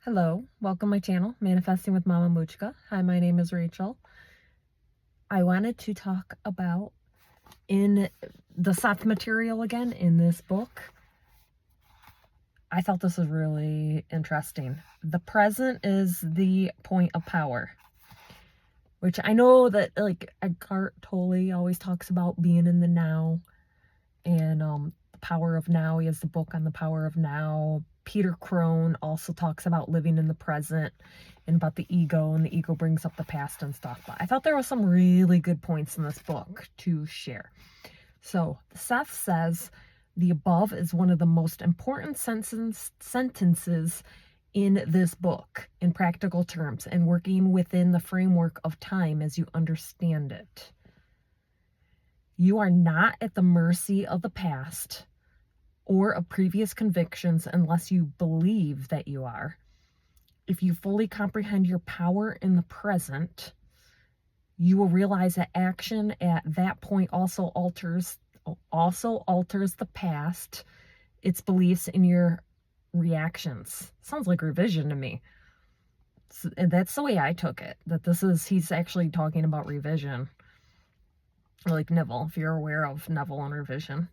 Hello, welcome my channel, Manifesting with Mama Muchka. Hi, my name is Rachel. I wanted to talk about in the Seth Material again in this book. I thought this was really interesting. The present is the point of power, which I know that like Eckhart Tolle always talks about being in the now, and the power of now. He has the book on the power of now. Peter Crone also talks about living in the present and about the ego, and the ego brings up the past and stuff. But I thought there were some really good points in this book to share. So Seth says the above is one of the most important sentences in this book in practical terms and working within the framework of time as you understand it. You are not at the mercy of the past or of previous convictions unless you believe that you are. If you fully comprehend your power in the present, you will realize that action at that point also alters the past, its beliefs, and your reactions. Sounds like revision to me. And that's the way I took it. He's actually talking about revision. Like Neville, if you're aware of Neville and revision.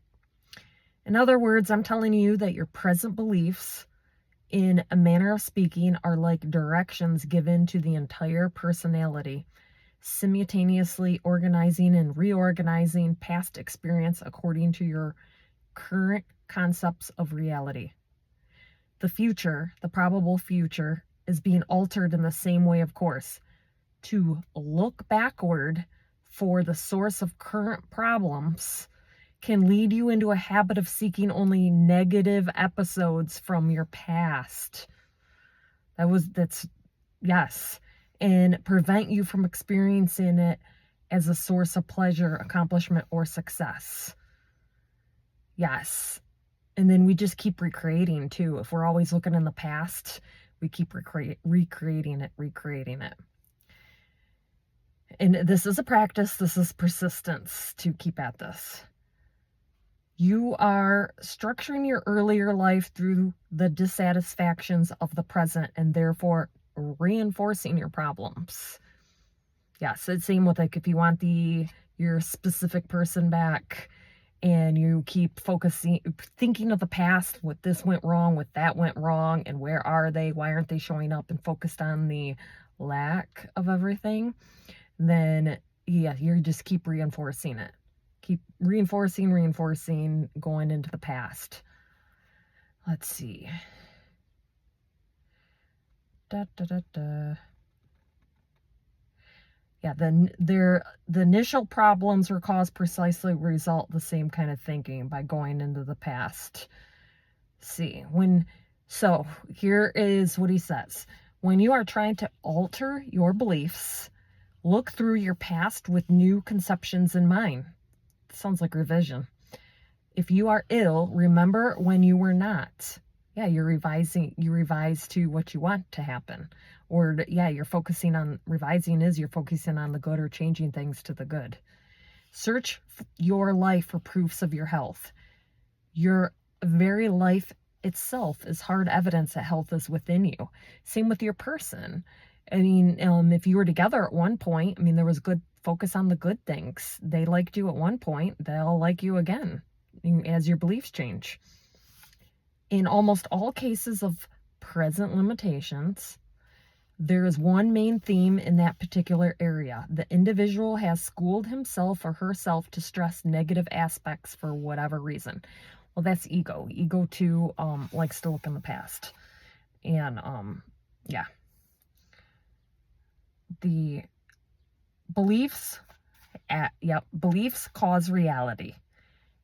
In other words, I'm telling you that your present beliefs, in a manner of speaking, are like directions given to the entire personality, simultaneously organizing and reorganizing past experience according to your current concepts of reality. The future, the probable future, is being altered in the same way, of course. To look backward for the source of current problems can lead you into a habit of seeking only negative episodes from your past. Yes. And prevent you from experiencing it as a source of pleasure, accomplishment, or success. Yes. And then we just keep recreating too. If we're always looking in the past, we keep recreating it. And this is a practice. This is persistence to keep at this. You are structuring your earlier life through the dissatisfactions of the present and therefore reinforcing your problems. Yes, it's same with like if you want your specific person back and you keep thinking of the past, what this went wrong, what that went wrong, and where are they, why aren't they showing up, and focused on the lack of everything, then yeah, you just keep reinforcing it. Keep reinforcing, going into the past. Let's see. Yeah, the initial problems or cause precisely result the same kind of thinking by going into the past. So here is what he says. When you are trying to alter your beliefs, look through your past with new conceptions in mind. Sounds like revision. If you are ill, remember when you were not. Yeah, you revise to what you want to happen. Or yeah, you're focusing on the good or changing things to the good. Search your life for proofs of your health. Your very life itself is hard evidence that health is within you. Same with your person. I mean, if you were together at one point, I mean, there was good focus on the good things. They liked you at one point, they'll like you again as your beliefs change. In almost all cases of present limitations, there is one main theme in that particular area. The individual has schooled himself or herself to stress negative aspects for whatever reason. Well, that's ego. Ego too likes to look in the past. And yeah. The beliefs cause reality,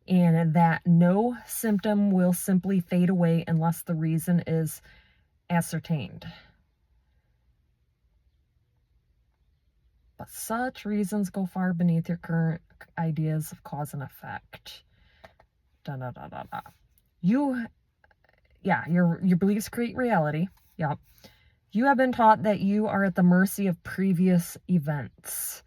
and that no symptom will simply fade away unless the reason is ascertained. But such reasons go far beneath your current ideas of cause and effect. Your beliefs create reality. Yep. You have been taught that you are at the mercy of previous events.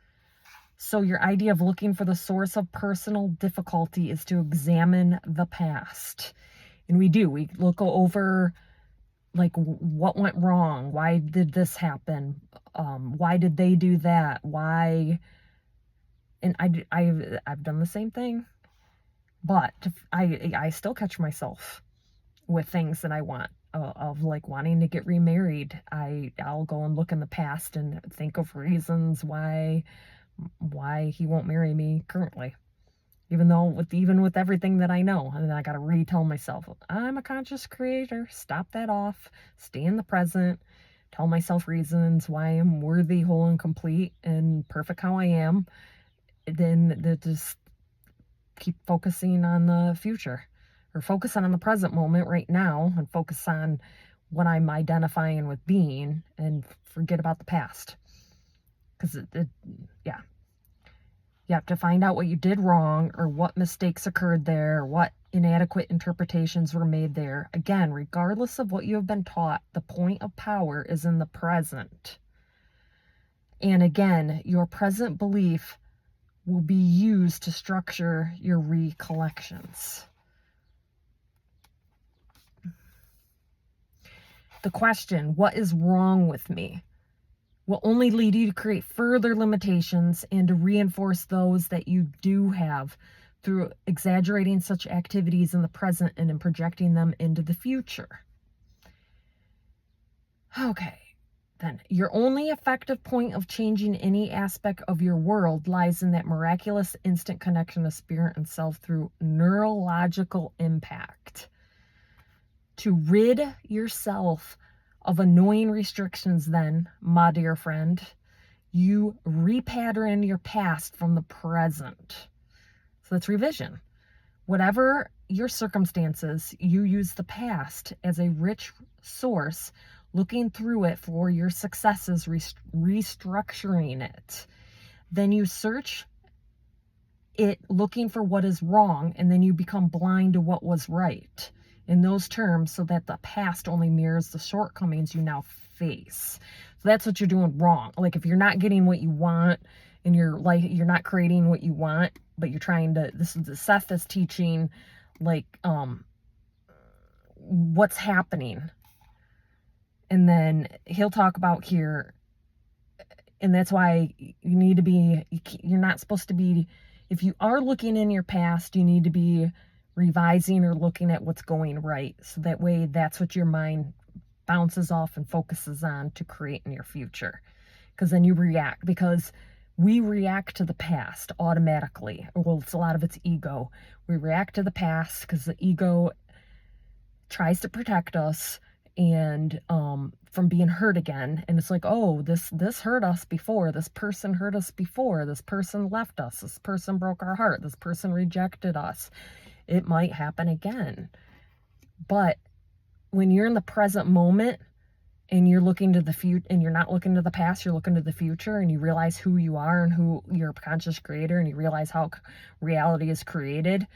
So your idea of looking for the source of personal difficulty is to examine the past. And we look over Like, what went wrong? Why did this happen? Why did they do that? Why? And I've done the same thing, but I still catch myself with things that I want, of like wanting to get remarried. I'll go and look in the past and think of reasons why he won't marry me currently. Even though even with everything that I know, and then I got to retell myself, I'm a conscious creator. Stop that off. Stay in the present. Tell myself reasons why I'm worthy, whole, and complete, and perfect how I am. Then just keep focusing on the future, or focusing on the present moment right now, and focus on what I'm identifying with being, and forget about the past. Because yeah. You have to find out what you did wrong, or what mistakes occurred there, or what inadequate interpretations were made there. Again, regardless of what you have been taught, the point of power is in the present. And again, your present belief will be used to structure your recollections. The question, what is wrong with me, will only lead you to create further limitations and to reinforce those that you do have through exaggerating such activities in the present and in projecting them into the future. Okay, then your only effective point of changing any aspect of your world lies in that miraculous instant connection of spirit and self through neurological impact. To rid yourself of annoying restrictions, then, my dear friend, you repattern your past from the present. So that's revision. Whatever your circumstances, you use the past as a rich source, looking through it for your successes, restructuring it. Then you search it looking for what is wrong, and then you become blind to what was right in those terms, so that the past only mirrors the shortcomings you now face. So that's what you're doing wrong. Like, if you're not getting what you want in your life, you're not creating what you want, but you're trying to, this is the Seth is teaching, like, what's happening. And then he'll talk about here, and that's why you need to be, you're not supposed to be, if you are looking in your past, you need to be revising or looking at what's going right. So that way, that's what your mind bounces off and focuses on to create in your future. Because then you react, because we react to the past automatically. Well, it's a lot of it's ego. We react to the past because the ego tries to protect us and from being hurt again. And it's like, oh, this hurt us before, this person hurt us before, this person left us, this person broke our heart, this person rejected us. It might happen again. But when you're in the present moment and you're looking to the future, and you're not looking to the past, you're looking to the future, and you realize who you are and who you're a conscious creator, and you realize how reality is created,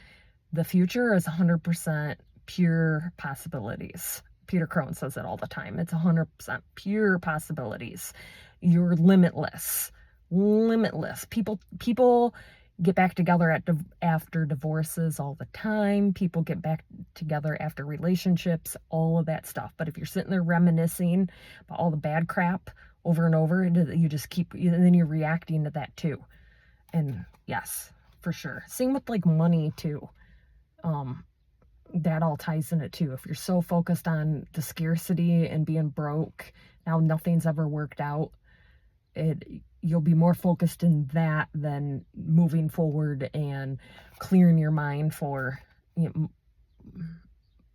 the future is 100% pure possibilities. Peter Crone says it all the time. It's 100% pure possibilities. You're limitless. People get back together after divorces all the time. People get back together after relationships, all of that stuff. But if you're sitting there reminiscing about all the bad crap over and over, you just keep, and then you're reacting to that too. And yes, for sure. Same with like money too. That all ties in it too. If you're so focused on the scarcity and being broke, now nothing's ever worked out, you'll be more focused in that than moving forward and clearing your mind for,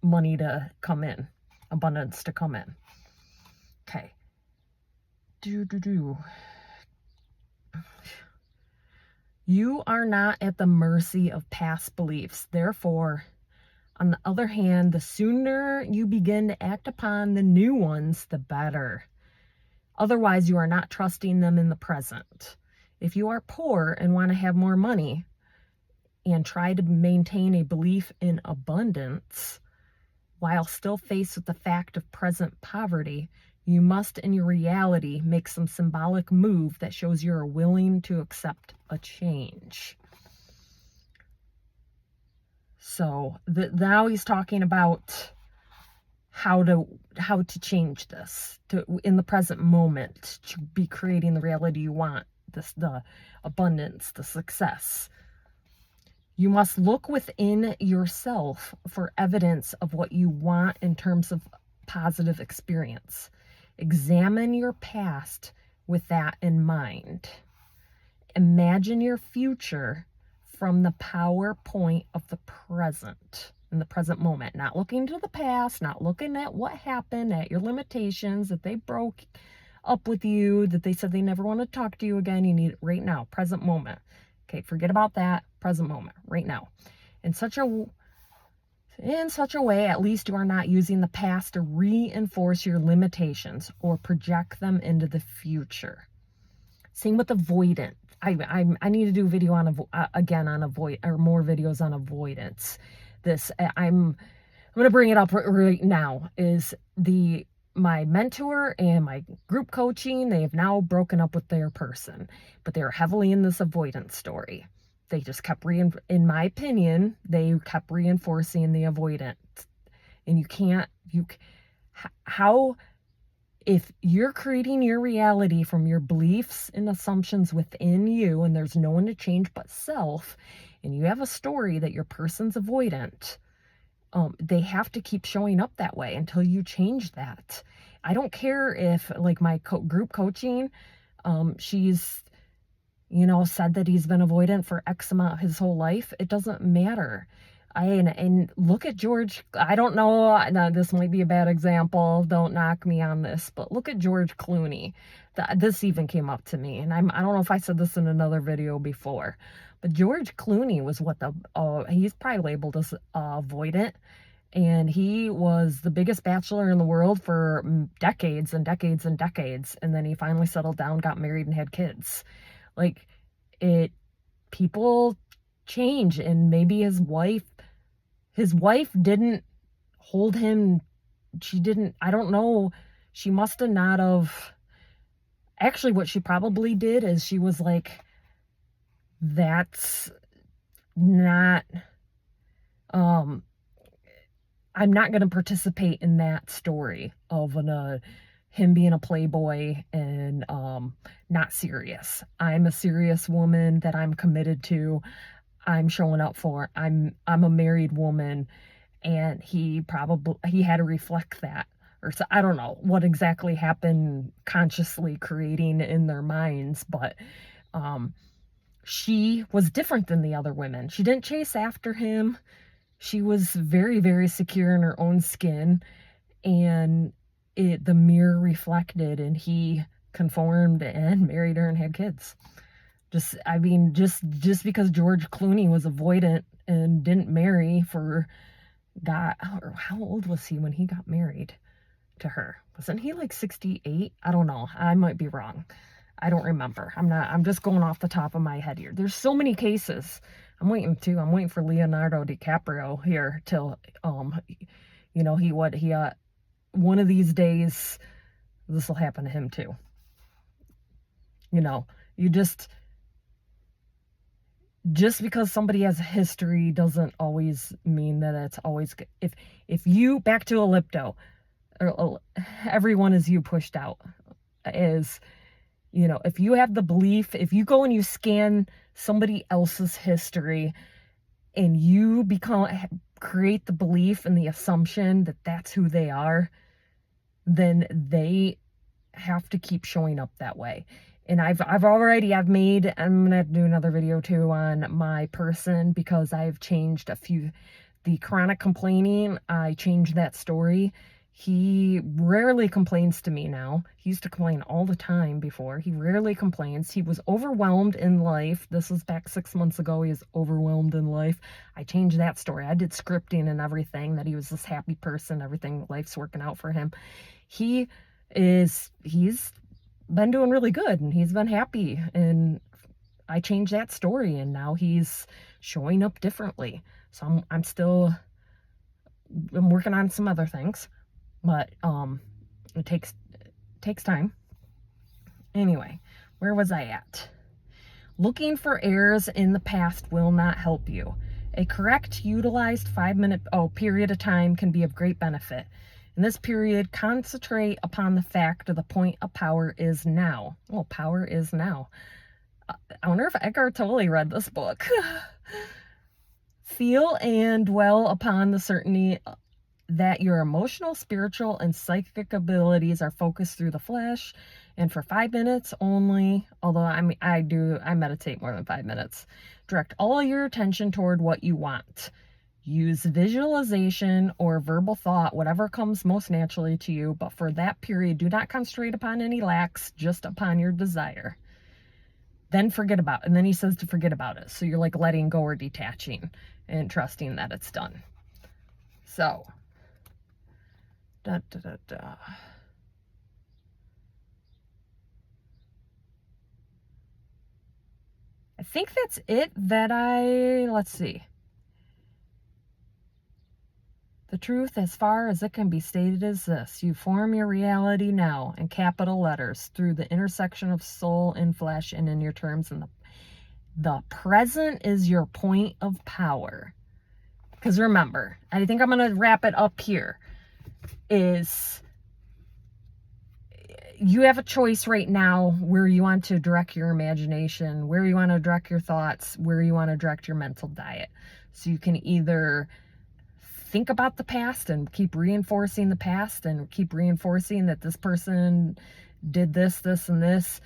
money to come in, abundance to come in. Okay. You are not at the mercy of past beliefs. Therefore, on the other hand, the sooner you begin to act upon the new ones, the better. Otherwise, you are not trusting them in the present. If you are poor and want to have more money and try to maintain a belief in abundance while still faced with the fact of present poverty, you must, in your reality, make some symbolic move that shows you are willing to accept a change. So now he's talking about how to change this to in the present moment to be creating the reality you want, the abundance, the success. You must look within yourself for evidence of what you want in terms of positive experience. Examine your past with that in mind. Imagine your future from the PowerPoint of the present, in the present moment. Not looking to the past, not looking at what happened, at your limitations, that they broke up with you, that they said they never want to talk to you again. You need it right now, present moment. Okay, forget about that, present moment, right now. In such a way, at least you are not using the past to reinforce your limitations or project them into the future. Same with avoidance. I need to do a video on again on avoid, or more videos on avoidance. This I'm going to bring it up right now. Is my mentor and my group coaching, they have now broken up with their person, but they're heavily in this avoidance story. They just kept in my opinion, they kept reinforcing the avoidance. And if you're creating your reality from your beliefs and assumptions within you, and there's no one to change but self, and you have a story that your person's avoidant, they have to keep showing up that way until you change that. I don't care if, like, my group coaching, she's, said that he's been avoidant for X amount his whole life. It doesn't matter. And look at George. I don't know, this might be a bad example. Don't knock me on this, but look at George Clooney. This even came up to me, and I don't know if I said this in another video before, but George Clooney was he's probably labeled as avoidant, and he was the biggest bachelor in the world for decades and decades and decades, and then he finally settled down, got married, and had kids. Like, people change, and maybe his wife didn't hold him. I don't know. She must have not have. Actually, what she probably did is she was like, that's not, I'm not going to participate in that story of him being a playboy and not serious. I'm a serious woman that I'm committed to. I'm showing up for. I'm a married woman, and he had to reflect that, or so, I don't know what exactly happened, consciously creating in their minds, but she was different than the other women. She didn't chase after him. She was very, very secure in her own skin, and the mirror reflected, and he conformed and married her and had kids. Just because George Clooney was avoidant and didn't marry how old was he when he got married to her? Wasn't he like 68? I don't know. I might be wrong. I don't remember. I'm just going off the top of my head here. There's so many cases. I'm waiting for Leonardo DiCaprio here till, one of these days, this will happen to him too. You just because somebody has a history doesn't always mean that it's always good. If you, back to Ellipto, or everyone is you pushed out, is, if you have the belief, if you go and you scan somebody else's history and you create the belief and the assumption that that's who they are, then they have to keep showing up that way. And I'm gonna do another video too on my person, because I've changed the chronic complaining. I changed that story. He rarely complains to me now. He used to complain all the time before. He rarely complains. He was overwhelmed in life. This was back 6 months ago. He is overwhelmed in life. I changed that story. I did scripting and everything, that he was this happy person. Everything, life's working out for him. He's been doing really good, and he's been happy, and I changed that story, and now he's showing up differently. So I'm working on some other things, but it takes time. Anyway, where was I at? Looking for errors in the past will not help you. A correct, utilized 5-minute period of time can be of great benefit. In this period, concentrate upon the fact of the point of power is now. Oh, power is now. I wonder if Eckhart Tolle read this book. Feel and dwell upon the certainty that your emotional, spiritual, and psychic abilities are focused through the flesh, and for 5 minutes only, although I meditate more than 5 minutes. Direct all your attention toward what you want. Use visualization or verbal thought, whatever comes most naturally to you, but for that period, do not concentrate upon any lacks, just upon your desire. Then forget about it. And then he says to forget about it. So you're like letting go or detaching and trusting that it's done. So, I think that's it let's see. The truth, as far as it can be stated, is this: you form your reality now, in capital letters, through the intersection of soul and flesh and in your terms. And the present is your point of power. Because remember, I think I'm going to wrap it up here, is you have a choice right now where you want to direct your imagination, where you want to direct your thoughts, where you want to direct your mental diet. So you can either think about the past and keep reinforcing the past and keep reinforcing that this person did this, this, and this,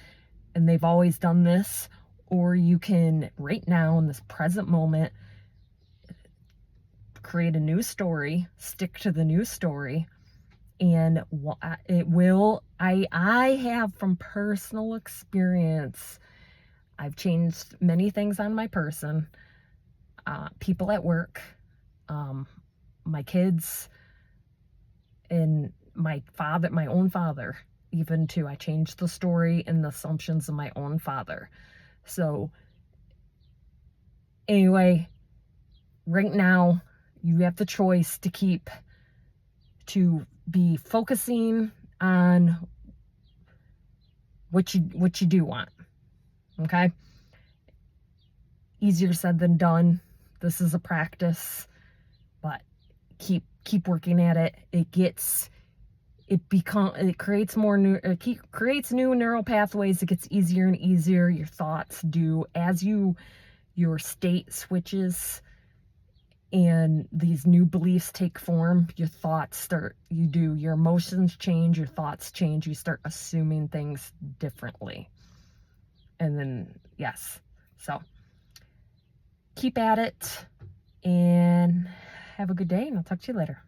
and they've always done this. Or you can, right now, in this present moment, create a new story, stick to the new story, and it will, I have, from personal experience, I've changed many things on my person, people at work, my kids, and my own father, even too. I changed the story and the assumptions of my own father. So anyway, right now, you have the choice to be focusing on what you do want. Okay? Easier said than done. This is a practice, but keep working at it. It creates creates new neural pathways. It gets easier and easier. Your thoughts do, as your state switches and these new beliefs take form, your emotions change, your thoughts change, you start assuming things differently. And then, yes. So, keep at it and have a good day, and I'll talk to you later.